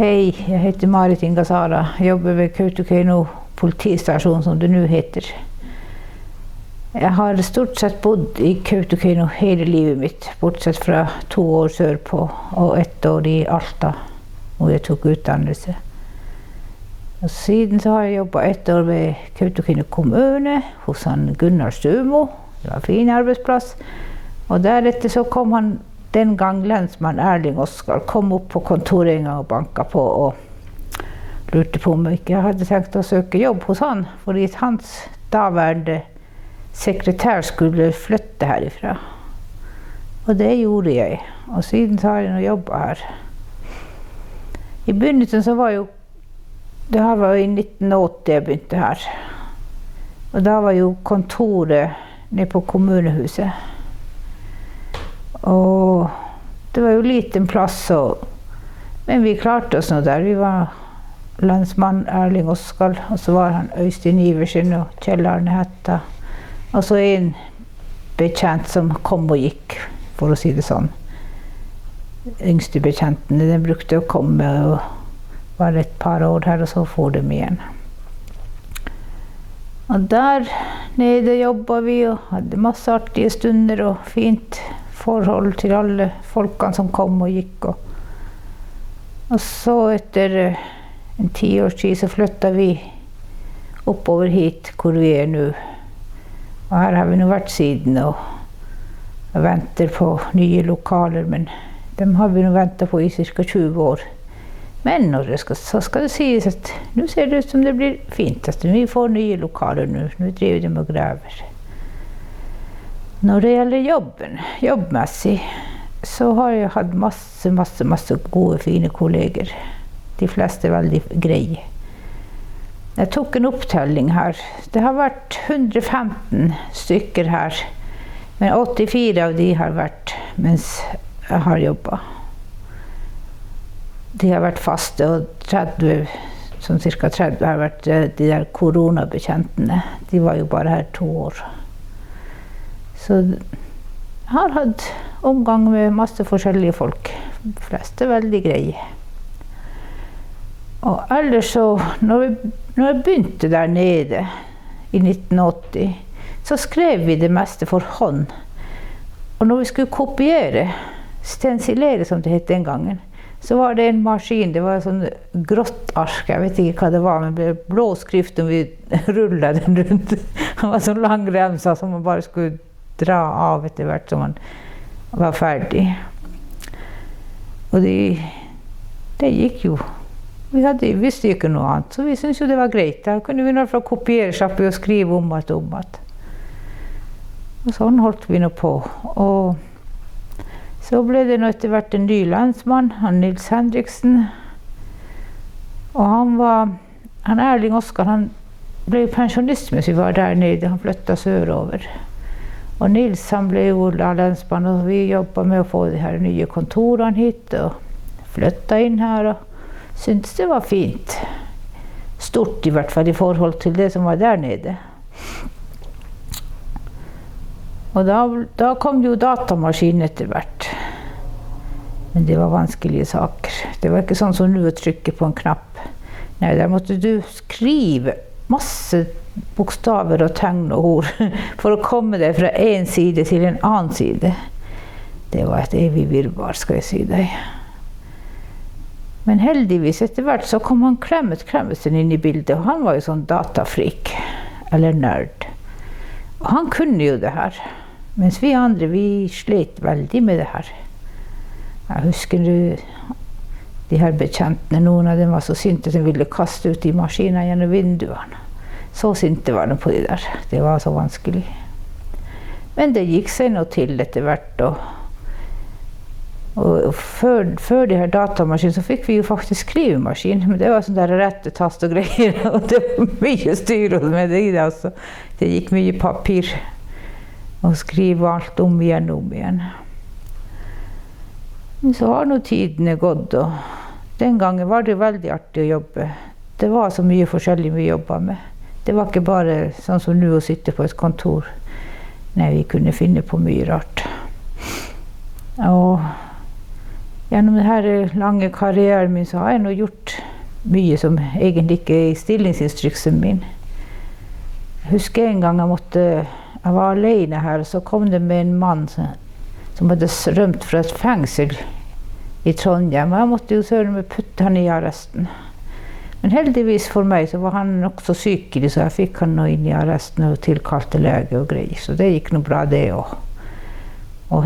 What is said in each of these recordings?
Hej, jag heter Marit Ingasara. Jag jobbar vid Kautokeino politistation som det nu heter. Jag har stort sett bott i Kautokeino hela livet mitt, bortsett från 2 år sörpå och 1 år i Alta, och jag tog utdannelse. Och sedan så har jag jobbat 1 år vid Kautokeino kommun hos han Gunnar Stumo. Det var en fin arbetsplats. Och därefter så kom han den gång länsman Erling Oskar kom upp på kontoret en gång och bankade på och lurte på mig. Jag hade tänkt att söka jobb hos han, för att hans dåvarande sekretär skulle flytta härifrån. Och det gjorde jag. Och sedan så har jag jobbat här. I begynnelsen så var ju, det här var i 1980 jag började här. Och då var ju kontoret nere på kommunhuset. Och det var ju en liten plats, men vi klarade oss nog där. Vi var länsman Erling Oskar, och så var han Öystein Iversen och Kjell Arne Hetta. Och så en betjänt som kom och gick, för att säga det sån. Yngste betjänten, den brukade komma och var ett par år här och så får de igen. Och där nere jobbade vi och hade massa artiga stunder och fint förhåll till alla folkan som kom och gick. Och så efter en 10 års tid så flyttade vi upp över hit, där vi är nu. Och här har vi nu varit sidan och väntar på nya lokaler, men de har vi nu väntat på i cirka 20 år. Men så ska det sägas att nu ser det ut som det blir fint. Att vi får nya lokaler nu driver de och gräver. När det gäller jobbmässigt, så har jag haft massor goda fina kollegor. De flesta är väldigt grejer. Jag tog en upptällning här. Det har varit 115 stycken här. Men 84 av de har varit medan jag har jobbat. De har varit fasta och 30, som cirka 30 har varit de där coronabetjänterna. De var ju bara här 2 år. Så jag har haft omgång med massor olika folk. De flesta väldigt grejer. Och ellers så, när jag började där nere i 1980, så skrev vi det mesta för hand. Och när vi skulle kopiera, stencilera som det hette den gången, så var det en maskin, det var en sån grått ark, jag vet inte vad det var, men det blev blå skrift och vi rullade den runt. Det var så lång remsa som man bara skulle dra av efterhvert som man var färdig. Och det gick ju. Vi visste ju inte något annat, så vi syntes ju det var grejt. Där kunde vi nog få kopiera och skriva om att. Och så höll vi nog på. Och så blev det nog efterhvert en ny länsman, han Nils Henriksen. Och han Erling Oskar, han blev pensionist med sig, var där nere, han flyttade söderöver. Och Nils, han blev länsman och vi jobbade med att få det här nya kontoren hit och flytta in här. Och syntes det var fint. Stort i vart fall i förhåll till det som var där nere. Och då kom ju datamaskinen efterhvert. Men det var vanskliga saker. Det var inte sånt som nu att trycka på en knapp. Nej, där måste du skriva massor bokstäver och tegn och ord för att komma där från en sida till en annan sida. Det var ett evigt virrvarr, ska jag säga dig. Men heldigvis efterhvert så kom han Klemmetsen in i bilden, och han var ju sån datafrik eller nörd. Och han kunde ju det här. Men vi andra, vi slet väldigt med det här. Jag husker du de här betjänterna, någon av dem var så sint att de ville kasta ut i maskinen genom vinduerna. Så sint var de på det där. Det var så vanskligt. Men det gick sig nog till efterhvert då. Och för det här datamaskinen så fick vi ju faktiskt skrivmaskin, men det var sån där rättetast och grejer, och det var mycket styr med det. Alltså. Det gick mycket papper och skriva allt om igen. Men så har nog tiden gått, och den gången var det väldigt artigt att jobba. Det var så mycket forskjelligt vi jobbade med. Det var inte bara sån som nu att sitta på ett kontor. Nej, vi kunde finna på mycket rart. Och Gjennom denne lange karrieren min så har jeg nå gjort mye som egentlig ikke er i stillingsinstruksen min. Jeg husker en gang jeg var alene her, og så kom det med en mann som hadde rømt fra et fengsel i Trondheim. Og jeg måtte jo søren meg putte han i arresten. Men heldigvis for meg så var han nok så sykelig, så jeg fikk han nå inn i arresten og tilkalte lege og greier. Så det gikk noe bra det også. Og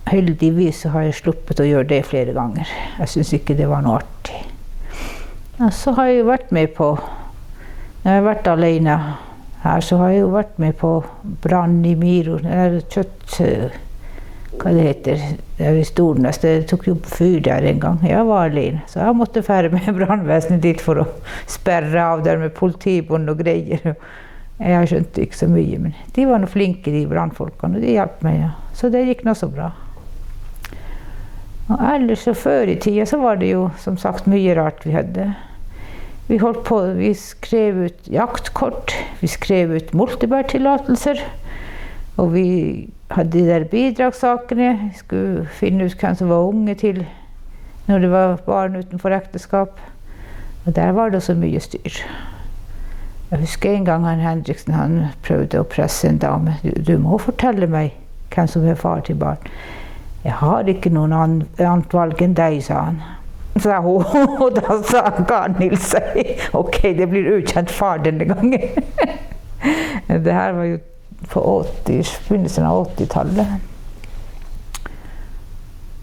heldigvis så har jeg sluppet å gjøre det flere ganger. Jeg synes ikke det var noe artig. Og så har jeg jo vært med på, når jeg har vært alene her, så har jeg jo vært med på brann i Miro. Det er hva det heter, det er i Stornes. Det tok jo fyr der en gang. Jeg var alene, så jeg måtte fære med brannvesenet dit for å sperre av der med politibånd og greier. Jeg skjønte ikke så mye, men de var noe flinke, de brannfolkene, og de hjalp meg. Ja. Så det gikk nå så bra. Og ellers så før i tida så var det jo som sagt mye rart vi hadde. Vi holdt på, vi skrev ut jaktkort, vi skrev ut multibærtillatelser, og vi hadde de der bidragssakene, vi skulle finne ut hvem som var unge til når det var barn utenfor ekteskap. Og der var det så mye styr. Jeg husker en gang Henriksen, han prøvde å presse en dame. Du må fortelle meg hvem som er far til barn. Jeg har ikke noen annet valg enn deg, sa han. Sa hun, og da sa Karen Nils seg, ok, det blir ukjent far denne gangen. Det her var jo på begynnelsen av 80-tallet.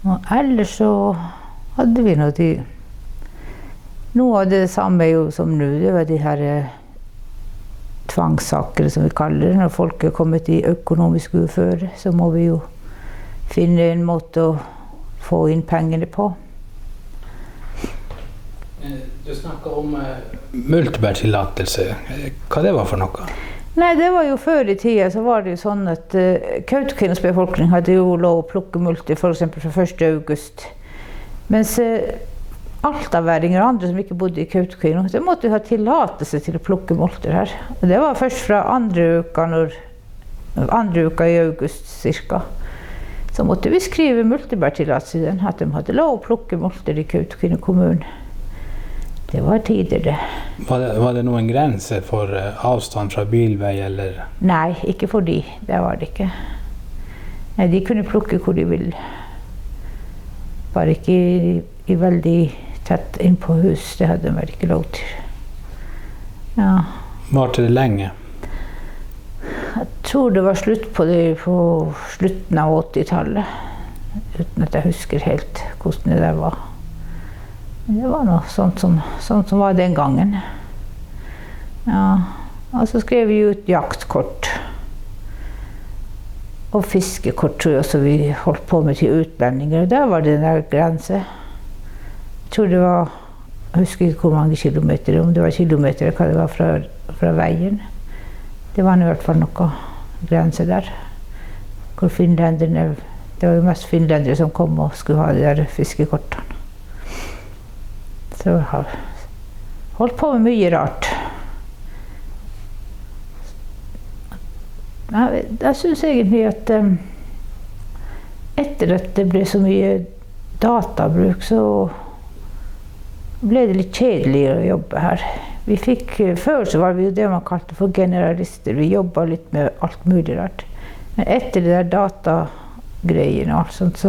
Og ellers så hadde vi noe av det samme jo som nå, det var de her tvangssaker som vi kaller det. Når folk er kommet i økonomisk uføre, så må vi jo finne en måte å få inn pengene på. Du snakket om multibærtillatelse. Hva det var for noe? Nei, det var jo før i tida så var det jo sånn at Kautokeino's befolkning hadde jo lov å plukke multi for eksempel fra 1. august. Mens altaværinger og andre som ikke bodde i Kautokeino, de måtte jo ha tillatelse til å plukke multer her. Og det var først fra andre uka i august cirka. Så måtte vi skrive multibærtillatelse i den, at de hadde lov å plukke multer i Kautokeino kommune. Det var tider det. Var det noen grense for avstand fra bilvei, eller? Nei, ikke for de. Det var det ikke. Nei, de kunne plukke hvor de ville. Bare ikke i veldig tett inn på hus. Det hadde de vel ikke lov til. Ja. Var det lenge? Jeg tror det var slutt på det på slutten av 80-tallet. Uten at jeg husker helt hvordan det der var. Det var noe sånt som var den gangen. Ja. Og så skrev vi ut jaktkort. Og fiskekort tror jeg også vi holdt på med til utlendinger. Og der var det en der grense. Jeg tror det var, jeg husker ikke hvor mange kilometer, om det var kilometer, hva det var fra veien. Det var i hvert fall noe grense der. Hvor finlenderne, det var jo mest finlendere som kom og skulle ha de der fiskekortene. Så jeg har holdt på med mye rart. Jeg synes egentlig at etter at det ble så mye databruk, så ble det litt kjedelig å jobbe her. Før så var vi jo det man kalte for generalister. Vi jobbet litt med alt mulig rart. Men etter det der datagreiene og alt sånt,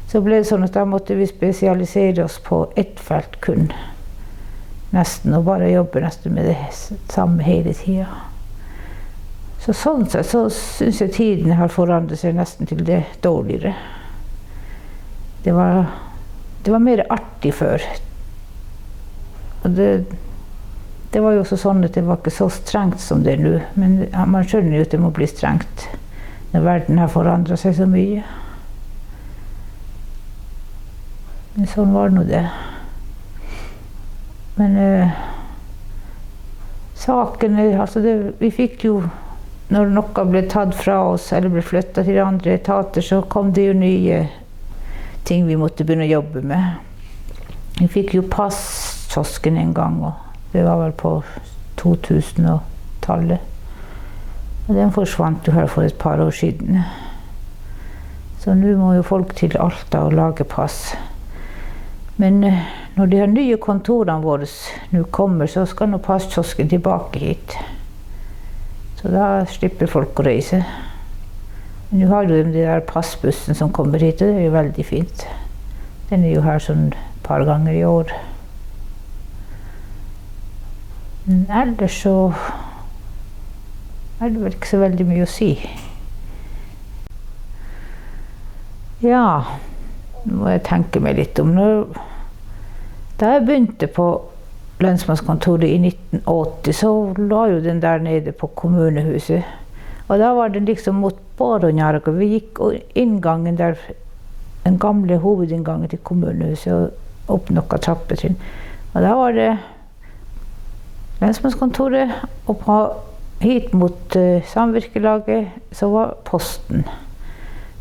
så ble det sånn at da måtte vi spesialisere oss på ett felt kun. Nesten, og bare jobbe nesten med det samme hele tiden. Så sånn sett så synes jeg tiden har forandret seg nesten til det dårligere. Det var mer artig før. Og det var jo også sånn at det var ikke så strengt som det er nå. Men man skjønner jo at det må bli strengt når verden har forandret seg så mye. Men sånn var nå det. Men sakene, altså vi fikk jo, når noe ble tatt fra oss eller ble flyttet til andre etater, så kom det jo nye ting vi måtte begynne å jobbe med. Vi fikk jo passkiosken en gang, og det var vel på 2000-tallet. Og den forsvant jo her for et par år siden. Så nå må jo folk til Alta og lage pass. Men når de her nye kontorene våre nå kommer, så skal nå passkiosken tilbake hit. Så da slipper folk å reise. Men nå har jo de der passbussen som kommer hit, og det er jo veldig fint. Den er jo her sånn et par ganger i år. Men ellers så er det vel ikke så veldig mye å si. Ja, nå må jeg tenke meg litt om. Da jeg begynte på lensmannskontoret i 1980, så la jo den der nede på kommunehuset. Og da var det liksom mot Boronjarga. Vi gikk inngangen der, den gamle hovedinngangen til kommunehuset, og opp noen trappetrinn. Og da var det lensmannskontoret, og hit mot samvirkelaget så var posten.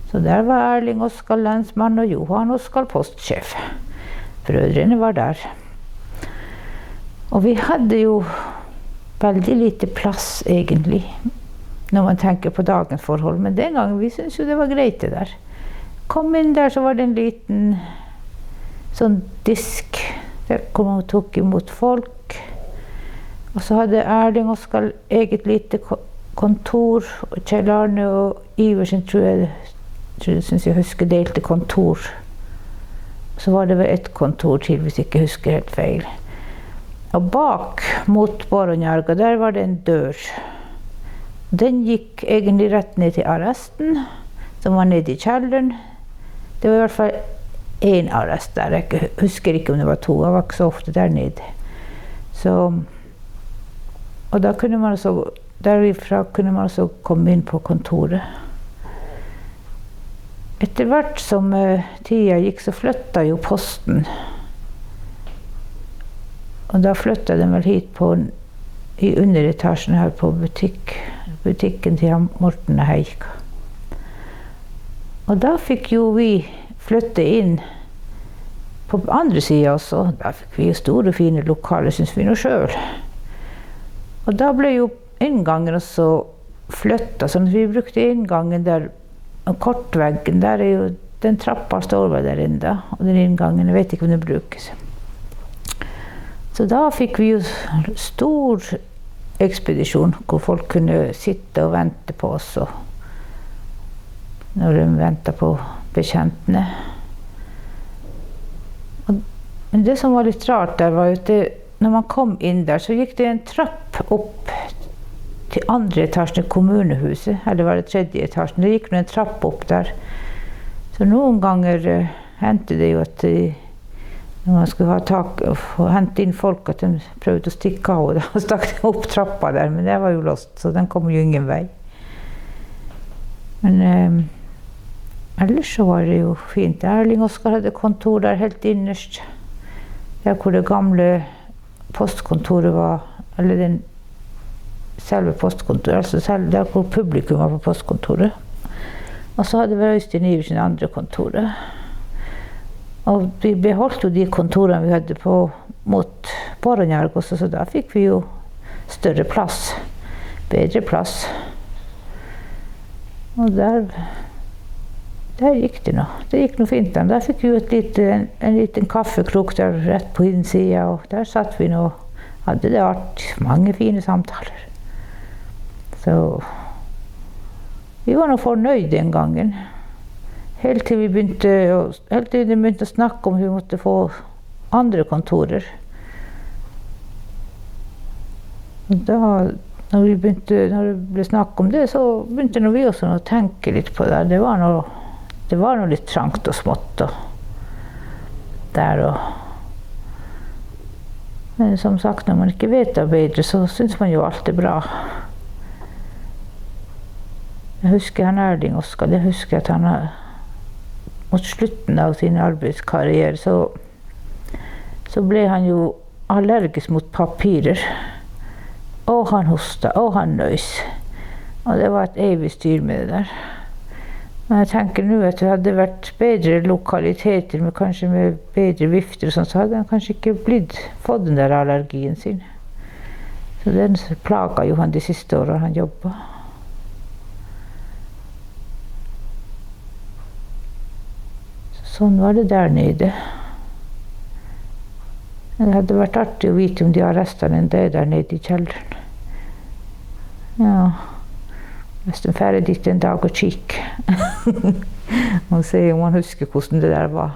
Så der var Erling Oskar lensmann og Johan Oskar postsjef. Brødrene var der. Og vi hadde jo veldig lite plass egentlig, når man tenker på dagens forhold. Men den gangen vi syntes jo det var greit det der. Kom inn der, så var det en liten sånn disk der hvor man tok imot folk. Og så hadde Erling Oskar eget lite kontor, og Kjell Arne og Iversen tror jeg husker delte kontor. Så var det vel et kontor til, hvis jeg ikke husker helt feil. Og bak mot Boronjarga, der var det en dør. Den gikk egentlig rett ned til arresten, som var nede i kjelleren. Det var i hvert fall en arrest der. Jeg husker ikke om det var to, jeg var ikke så ofte der nede. Så, og da kunne man derifra kunne man også komme inn på kontoret. Etter hvert som tida gikk, så flyttet jo posten. Og da flyttet den vel hit i underetasjen her på butikken til Morten og Heik. Og da fikk jo vi flytte inn på andre siden også. Da fikk vi jo store, fine lokaler, synes vi nå selv. Og da ble jo inngangen også flyttet, sånn at vi brukte inngangen der. Og kortveggen, der er jo, den trappa står vel der inne, og den inngangen, jeg vet ikke om den brukes. Så da fikk vi jo stor ekspedisjon, hvor folk kunne sitte og vente på oss, når de ventet på bekjentene. Men det som var litt rart der, var jo at når man kom inn der, så gikk det en trapp opp til andre etasjen i kommunehuset, eller var det tredje etasjen. Det gikk en trapp opp der. Så noen ganger hendte det jo at når man skulle hente inn folk, at de prøvde å stikke av, og da stakk de opp trappa der, men det var jo låst, så den kom jo ingen vei. Men ellers så var det jo fint. Erling Oskar hadde kontor der helt innerst, der hvor det gamle postkontoret var, eller den selve postkontoret, altså der hvor publikum var på postkontoret. Og så hadde vi Øystein Iversen andre kontoret. Og vi beholdt jo de kontorene vi hadde mot Boronjarga, så da fikk vi jo større plass, bedre plass. Og der gikk det nå. Det gikk noe fint. Der fikk vi jo en liten kaffekrok der rett på innsida, og der satt vi nå, hadde det artig, mange fine samtaler. Så vi var nå fornøyd den gangen. Helt til de begynte å snakke om at vi måtte få andre kontorer. Og da, når det ble snakk om det, så begynte vi også å tenke litt på det. Det var noe litt trangt og smått der. Men som sagt, når man ikke vet det bedre, så synes man jo alt er bra. Jeg husker han Erling Oskar, jeg husker at han mot slutten av sin arbeidskarriere så ble han jo allergisk mot papirer. Og han hostet, og han nøys. Og det var et evig styr med det der. Men jeg tenker nå at det hadde vært bedre lokaliteter, kanskje med bedre vifter og sånn, så hadde han kanskje ikke fått den der allergien sin. Så den plaget jo han de siste årene han jobbet. Sånn var det der nede. Det hadde vært artig å vite om de har restene en dag der nede i kjelleren. Ja, hvis de færre dit en dag og kikk. Og se om man husker hvordan det der var.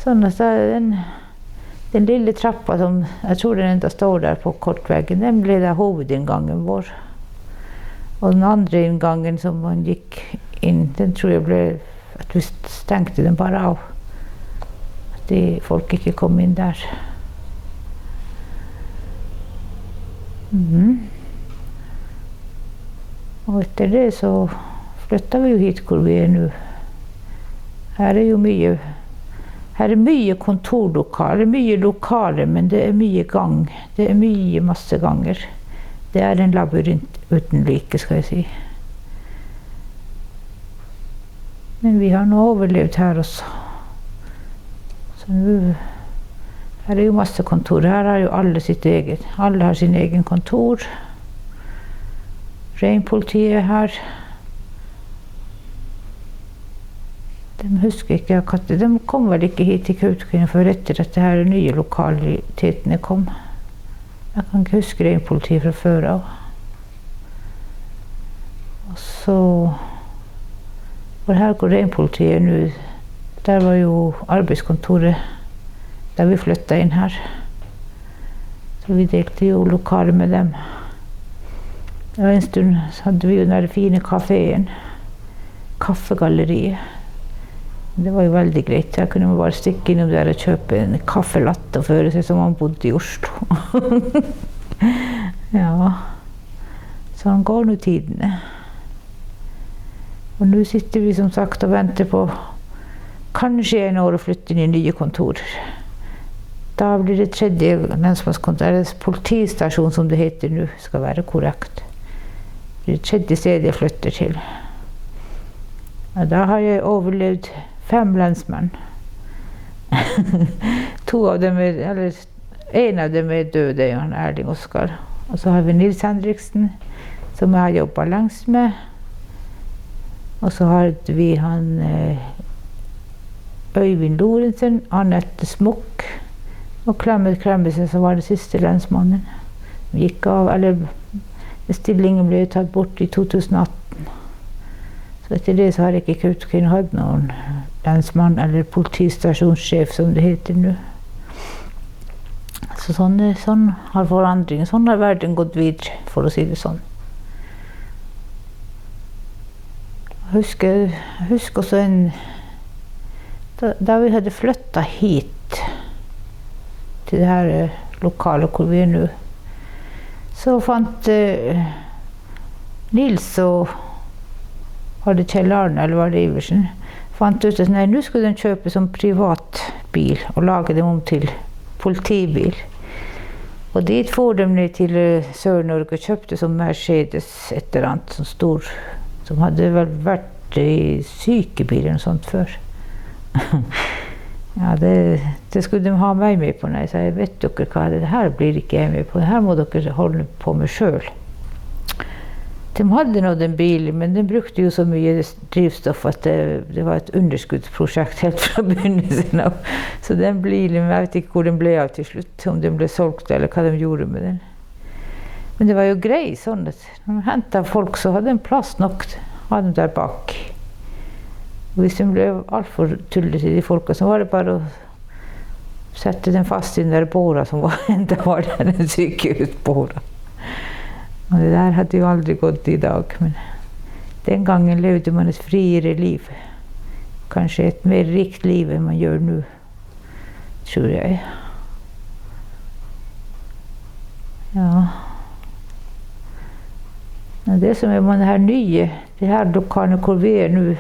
Sånn at den lille trappa som jeg tror den enda står der på kortveggen, den ble da hovedinngangen vår. Og den andre inngangen som man gikk inn, den tror jeg ble at vi stengte den bare av. At folk ikke kom inn der. Og etter det så flyttet vi jo hit hvor vi er nå. Her er mye kontorlokaler, mye lokaler, men det er mye gang. Det er mye masse ganger. Det er en labyrint uten like, skal jeg si. Men vi har nå overlevd her også. Så nå, her er jo masse kontor. Her har jo alle sitt eget. Alle har sin egen kontor. Reinpolitiet her. De husker ikke akkurat. De kom vel ikke hit til Kautokeino før etter at det her nye lokalitetene kom. Jeg kan ikke huske reinpolitiet fra før av. Og så var her går reinpolitiet nå. Der var jo arbeidskontoret der vi flyttet inn her. Så vi delte jo lokaler med dem. Og en stund hadde vi jo den fine kaféen. Kaffegalleriet. Det var jo veldig greit. Her kunne man bare stikke innom der og kjøpe en kaffelatte og føle seg som man bodde i Oslo. Ja, sånn går nå tidene. Og nå sitter vi som sagt og venter på kanskje en år å flytte inn i nye kontorer. Da blir det tredje lensmannskontor, eller politistasjon som det heter nå, skal være korrekt. Det blir det tredje stedet jeg flytter til. Og da har jeg overlevd 5 lensmenn. En av dem er død, det er han Erling Oskar. Og så har vi Nils Henriksen, som jeg har jobbet lengst med. Og så har vi han Øyvind Lorentzen, Annette Smukk og Clemmet Kremesen, som var den siste lensmannen. Gikk av, eller stillingen ble tatt bort i 2018. Så etter det så har ikke Kautokeino hatt noen lensmann eller politistasjonssjef, som det heter nå. Så sånn har forandringen, sånn har verden gått videre, for å si det sånn. Jeg husker også da vi hadde flyttet hit til det her lokalet hvor vi er nå, så fant Nils og var det Kjell Arne, eller var det Iversen, fant ut at nei, nå skulle de kjøpe som privatbil og lage dem om til politibil. Og dit for de ned til Sør-Norge og kjøpte som Mercedes et eller annet som stor, som hadde vel vært i sykebil eller noe sånt før. Ja, det skulle de ha meg med på, nei, så jeg vet dere hva, det her blir ikke jeg med på, det her må dere holde på med selv. De hadde nå den bilen, men de brukte jo så mye drivstoff at det var et underskuddsprosjekt helt fra begynnelsen av. Så den bilen, jeg vet ikke hvor den ble av til slutt, om den ble solgt eller hva de gjorde med den. Men det var jo grei sånn at når de hentet folk, så hadde de plass nok, hadde de der bak. Og hvis de ble alt for tullete de folka, så var det bare å sette dem fast i den der båra som var enda var der, den sykehusbåra. Og det der hadde jo aldri gått i dag, men den gangen levde man et friere liv. Kanskje et mer rikt liv enn man gjør nå, tror jeg. Ja. Og det som er med det her nye, det her lokalene hvor vi er nå,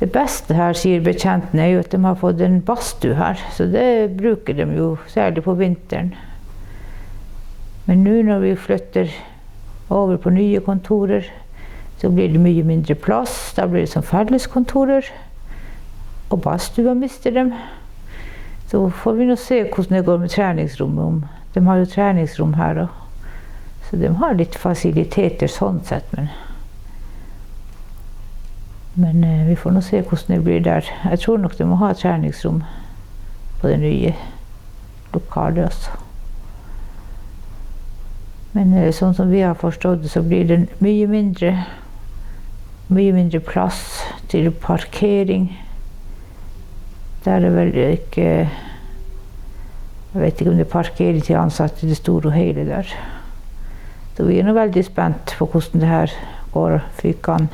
det beste her, sier betjentene, er jo at de har fått en badstue her, så det bruker de jo, særlig på vinteren. Men nå når vi flytter over på nye kontorer, så blir det mye mindre plass, da blir det som felleskontorer, og badstua mister dem. Så får vi nå se hvordan det går med treningsrommet. De har jo treningsrom her også, så de har litt fasiliteter sånn sett, men Men vi får nå se hvordan det blir der. Jeg tror nok det må ha et treningsrom på det nye lokalet også. Men sånn som vi har forstått det, så blir det mye mindre plass til parkering. Der er vel ikke, jeg vet ikke om det er parkering til ansatte i det store og hele der. Så vi er nå veldig spent på hvordan det her går, fikk an.